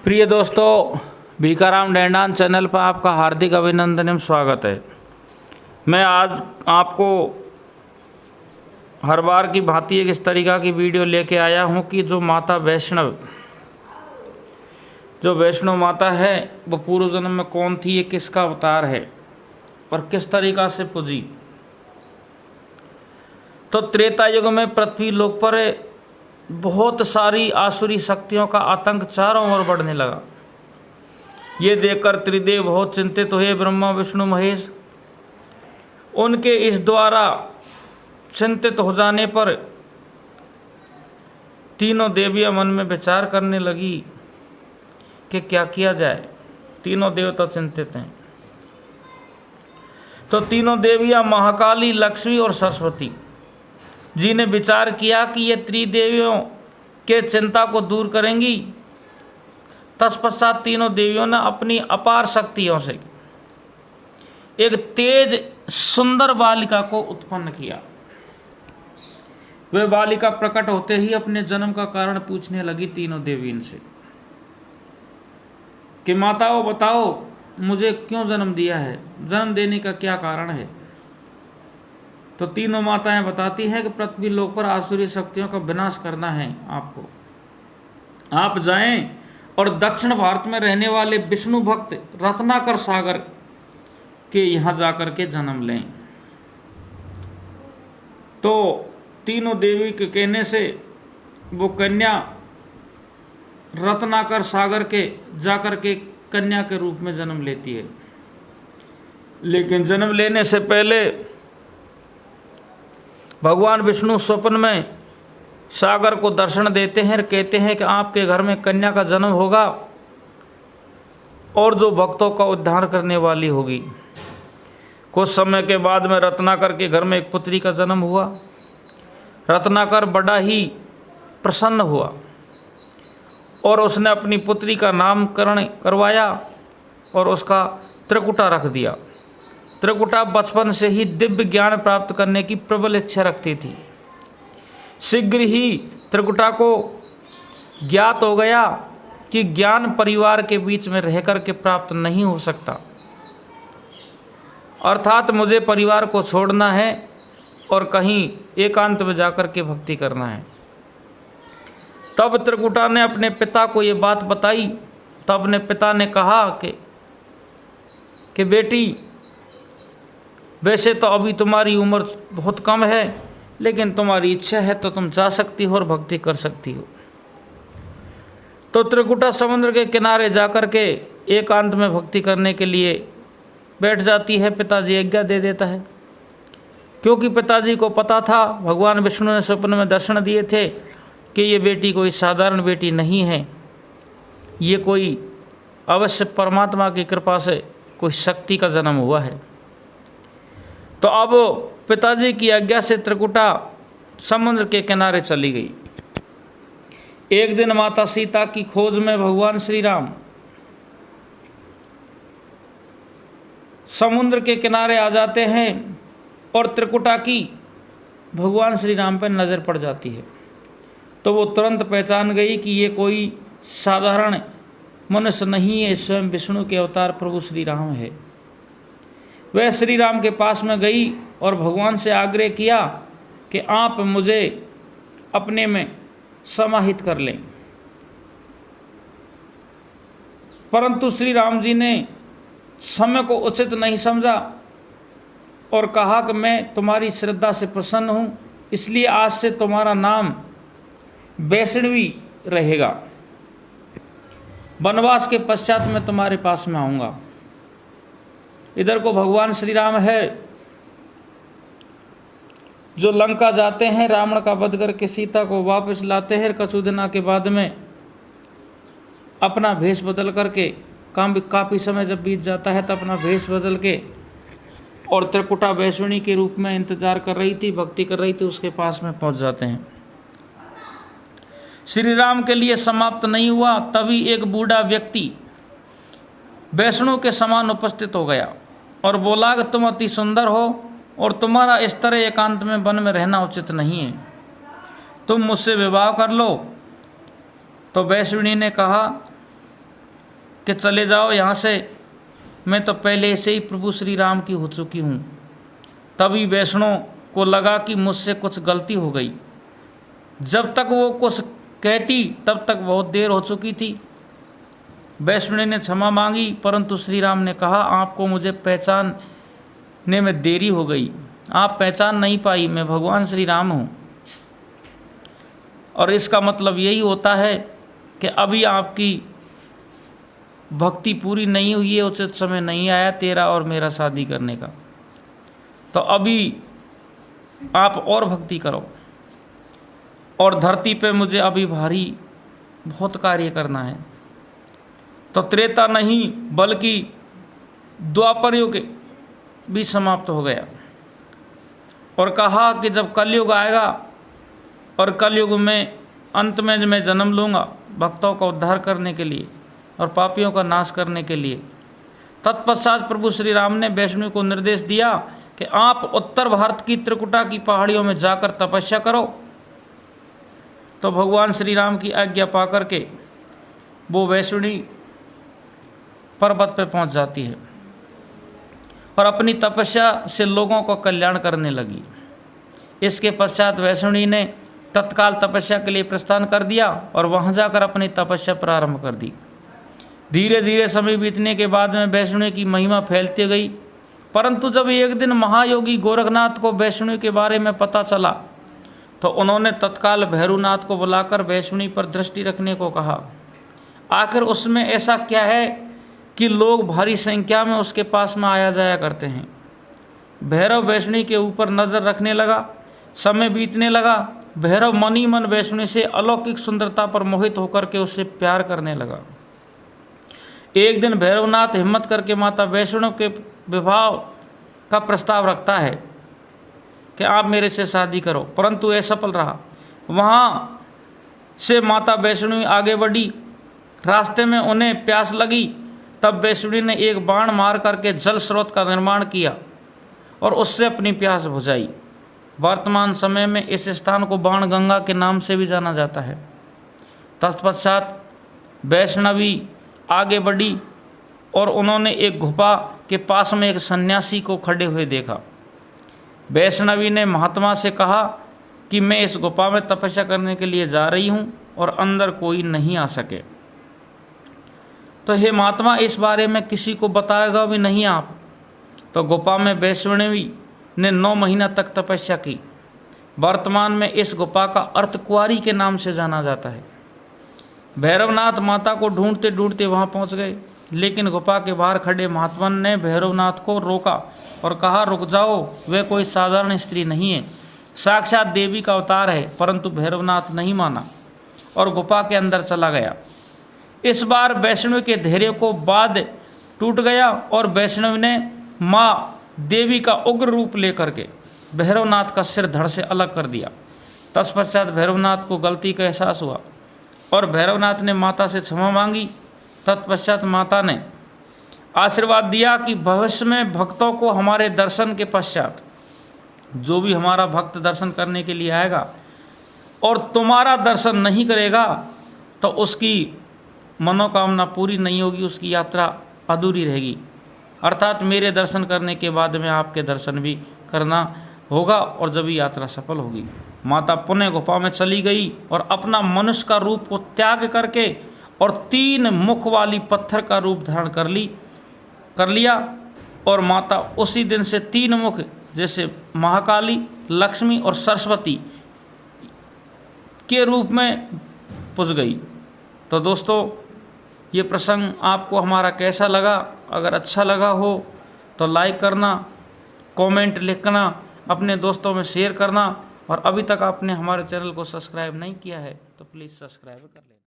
प्रिय दोस्तों, भीखाराम डेंडान चैनल पर आपका हार्दिक अभिनंदन एवं स्वागत है। मैं आज आपको हर बार की भांति एक इस तरीक़ा की वीडियो लेके आया हूं कि जो वैष्णव माता है वो पूर्व जन्म में कौन थी, ये किसका अवतार है और किस तरीक़ा से पूजी। तो त्रेता युग में पृथ्वी लोक पर बहुत सारी आसुरी शक्तियों का आतंक चारों ओर बढ़ने लगा। ये देखकर त्रिदेव बहुत चिंतित हुए। ब्रह्मा विष्णु महेश उनके इस द्वारा चिंतित हो जाने पर तीनों देवियां मन में विचार करने लगी कि क्या किया जाए। तीनों देवता चिंतित हैं। तो तीनों देवियां महाकाली, लक्ष्मी और सरस्वती जी ने विचार किया कि ये त्रिदेवियों के चिंता को दूर करेंगी। तत्पश्चात तीनों देवियों ने अपनी अपार शक्तियों से एक तेज सुंदर बालिका को उत्पन्न किया। वह बालिका प्रकट होते ही अपने जन्म का कारण पूछने लगी तीनों देवियों से कि माताओं बताओ, मुझे क्यों जन्म दिया है, जन्म देने का क्या कारण है। तो तीनों माताएं बताती हैं कि पृथ्वी लोक पर आसुरी शक्तियों का विनाश करना है आपको। आप जाएं और दक्षिण भारत में रहने वाले विष्णु भक्त रत्नाकर सागर के यहाँ जाकर के जन्म लें। तो तीनों देवी के कहने से वो कन्या रत्नाकर सागर के जाकर के कन्या के रूप में जन्म लेती है। लेकिन जन्म लेने से पहले भगवान विष्णु स्वप्न में सागर को दर्शन देते हैं और कहते हैं कि आपके घर में कन्या का जन्म होगा और जो भक्तों का उद्धार करने वाली होगी। कुछ समय के बाद में रत्नाकर के घर में एक पुत्री का जन्म हुआ। रत्नाकर बड़ा ही प्रसन्न हुआ और उसने अपनी पुत्री का नामकरण करवाया और उसका त्रिकुटा रख दिया। त्रिकुटा बचपन से ही दिव्य ज्ञान प्राप्त करने की प्रबल इच्छा रखती थी। शीघ्र ही त्रिकुटा को ज्ञात हो गया कि ज्ञान परिवार के बीच में रहकर के प्राप्त नहीं हो सकता, अर्थात मुझे परिवार को छोड़ना है और कहीं एकांत में जाकर के भक्ति करना है। तब त्रिकुटा ने अपने पिता को ये बात बताई। तब अपने पिता ने कहा कि बेटी, वैसे तो अभी तुम्हारी उम्र बहुत कम है, लेकिन तुम्हारी इच्छा है तो तुम जा सकती हो और भक्ति कर सकती हो। तो त्रिकुटा समुद्र के किनारे जाकर के एकांत में भक्ति करने के लिए बैठ जाती है। पिताजी आज्ञा दे देता है, क्योंकि पिताजी को पता था, भगवान विष्णु ने स्वप्न में दर्शन दिए थे कि ये बेटी कोई साधारण बेटी नहीं है, ये कोई अवश्य परमात्मा की कृपा से कोई शक्ति का जन्म हुआ है। तो अब पिताजी की आज्ञा से त्रिकुटा समुद्र के किनारे चली गई। एक दिन माता सीता की खोज में भगवान श्री राम समुद्र के किनारे आ जाते हैं और त्रिकुटा की भगवान श्री राम पर नज़र पड़ जाती है। तो वो तुरंत पहचान गई कि ये कोई साधारण मनुष्य नहीं है, स्वयं विष्णु के अवतार प्रभु श्री राम है। वह श्री राम के पास में गई और भगवान से आग्रह किया कि आप मुझे अपने में समाहित कर लें। परंतु श्री राम जी ने समय को उचित नहीं समझा और कहा कि मैं तुम्हारी श्रद्धा से प्रसन्न हूँ, इसलिए आज से तुम्हारा नाम वैष्णवी रहेगा। वनवास के पश्चात मैं तुम्हारे पास में आऊँगा। इधर को भगवान श्री राम है जो लंका जाते हैं, रावण का वध करके सीता को वापस लाते हैं। कुछ दिनों के बाद में अपना भेष बदल करके काफ़ी समय जब बीत जाता है, तब अपना भेष बदल के और त्रिकुटा वैष्णवी के रूप में इंतजार कर रही थी, भक्ति कर रही थी, उसके पास में पहुंच जाते हैं। श्री राम के लिए समाप्त नहीं हुआ, तभी एक बूढ़ा व्यक्ति वैष्णु के समान उपस्थित हो गया और बोला कि तुम अति सुंदर हो और तुम्हारा इस तरह एकांत में वन में रहना उचित नहीं है, तुम मुझसे विवाह कर लो। तो वैष्णवी ने कहा कि चले जाओ यहाँ से, मैं तो पहले से ही प्रभु श्री राम की हो चुकी हूँ। तभी वैष्णव को लगा कि मुझसे कुछ गलती हो गई। जब तक वो कुछ कहती तब तक बहुत देर हो चुकी थी। वैष्णव ने क्षमा मांगी, परंतु श्री राम ने कहा, आपको मुझे पहचानने में देरी हो गई, आप पहचान नहीं पाई, मैं भगवान श्री राम हूँ। और इसका मतलब यही होता है कि अभी आपकी भक्ति पूरी नहीं हुई है, उचित समय नहीं आया तेरा और मेरा शादी करने का, तो अभी आप और भक्ति करो। और धरती पे मुझे अभी भारी बहुत कार्य करना है। तो त्रेता नहीं बल्कि द्वापर युग भी समाप्त हो गया। और कहा कि जब कलयुग आएगा और कलयुग में अंत में मैं जन्म लूँगा भक्तों का उद्धार करने के लिए और पापियों का नाश करने के लिए। तत्पश्चात प्रभु श्री राम ने वैष्णव को निर्देश दिया कि आप उत्तर भारत की त्रिकुटा की पहाड़ियों में जाकर तपस्या करो। तो भगवान श्री राम की आज्ञा पा करके वो वैष्णवी पर्वत पर पहुंच जाती है और अपनी तपस्या से लोगों को कल्याण करने लगी। इसके पश्चात वैष्णवी ने तत्काल तपस्या के लिए प्रस्थान कर दिया और वहां जाकर अपनी तपस्या प्रारंभ कर दी। धीरे धीरे समय बीतने के बाद में वैष्णवी की महिमा फैलती गई। परंतु जब एक दिन महायोगी गोरखनाथ को वैष्णवी के बारे में पता चला तो उन्होंने तत्काल भैरवनाथ को बुलाकर वैष्णवी पर दृष्टि रखने को कहा। आखिर उसमें ऐसा क्या है कि लोग भारी संख्या में उसके पास में आया जाया करते हैं। भैरव वैष्णवी के ऊपर नज़र रखने लगा। समय बीतने लगा। भैरव मन ही मन वैष्णवी से अलौकिक सुंदरता पर मोहित होकर के उससे प्यार करने लगा। एक दिन भैरवनाथ हिम्मत करके माता वैष्णव के विवाह का प्रस्ताव रखता है कि आप मेरे से शादी करो, परंतु असफल रहा। वहाँ से माता वैष्णवी आगे बढ़ी। रास्ते में उन्हें प्यास लगी। तब वैष्णवी ने एक बाण मार करके जल स्रोत का निर्माण किया और उससे अपनी प्यास बुझाई। वर्तमान समय में इस स्थान को बाण गंगा के नाम से भी जाना जाता है। तत्पश्चात वैष्णवी आगे बढ़ी और उन्होंने एक गुफा के पास में एक सन्यासी को खड़े हुए देखा। वैष्णवी ने महात्मा से कहा कि मैं इस गुफा में तपस्या करने के लिए जा रही हूँ और अंदर कोई नहीं आ सके। तो हे महात्मा, इस बारे में किसी को बताएगा भी नहीं आप। तो गुफा में वैष्णवी ने 9 महीना तक तपस्या की। वर्तमान में इस गुफा का अर्थ कुंवारी के नाम से जाना जाता है। भैरवनाथ माता को ढूंढते ढूंढते वहाँ पहुँच गए, लेकिन गुफा के बाहर खड़े महात्मा ने भैरवनाथ को रोका और कहा, रुक जाओ, वे कोई साधारण स्त्री नहीं है, साक्षात देवी का अवतार है। परंतु भैरवनाथ नहीं माना और गुफा के अंदर चला गया। इस बार वैष्णव के धैर्य को बांध टूट गया और वैष्णव ने माँ देवी का उग्र रूप लेकर के भैरवनाथ का सिर धड़ से अलग कर दिया। तत्पश्चात भैरवनाथ को गलती का एहसास हुआ और भैरवनाथ ने माता से क्षमा मांगी। तत्पश्चात माता ने आशीर्वाद दिया कि भविष्य में भक्तों को हमारे दर्शन के पश्चात जो भी हमारा भक्त दर्शन करने के लिए आएगा और तुम्हारा दर्शन नहीं करेगा तो उसकी मनोकामना पूरी नहीं होगी, उसकी यात्रा अधूरी रहेगी। अर्थात मेरे दर्शन करने के बाद में आपके दर्शन भी करना होगा और जब यात्रा सफल होगी। माता पुनः गुफा में चली गई और अपना मनुष्य का रूप को त्याग करके और 3 मुख वाली पत्थर का रूप धारण कर लिया और माता उसी दिन से 3 मुख जैसे महाकाली, लक्ष्मी और सरस्वती के रूप में पुज गई। तो दोस्तों, ये प्रसंग आपको हमारा कैसा लगा? अगर अच्छा लगा हो तो लाइक करना, कमेंट लिखना, अपने दोस्तों में शेयर करना और अभी तक आपने हमारे चैनल को सब्सक्राइब नहीं किया है तो प्लीज़ सब्सक्राइब कर लेना।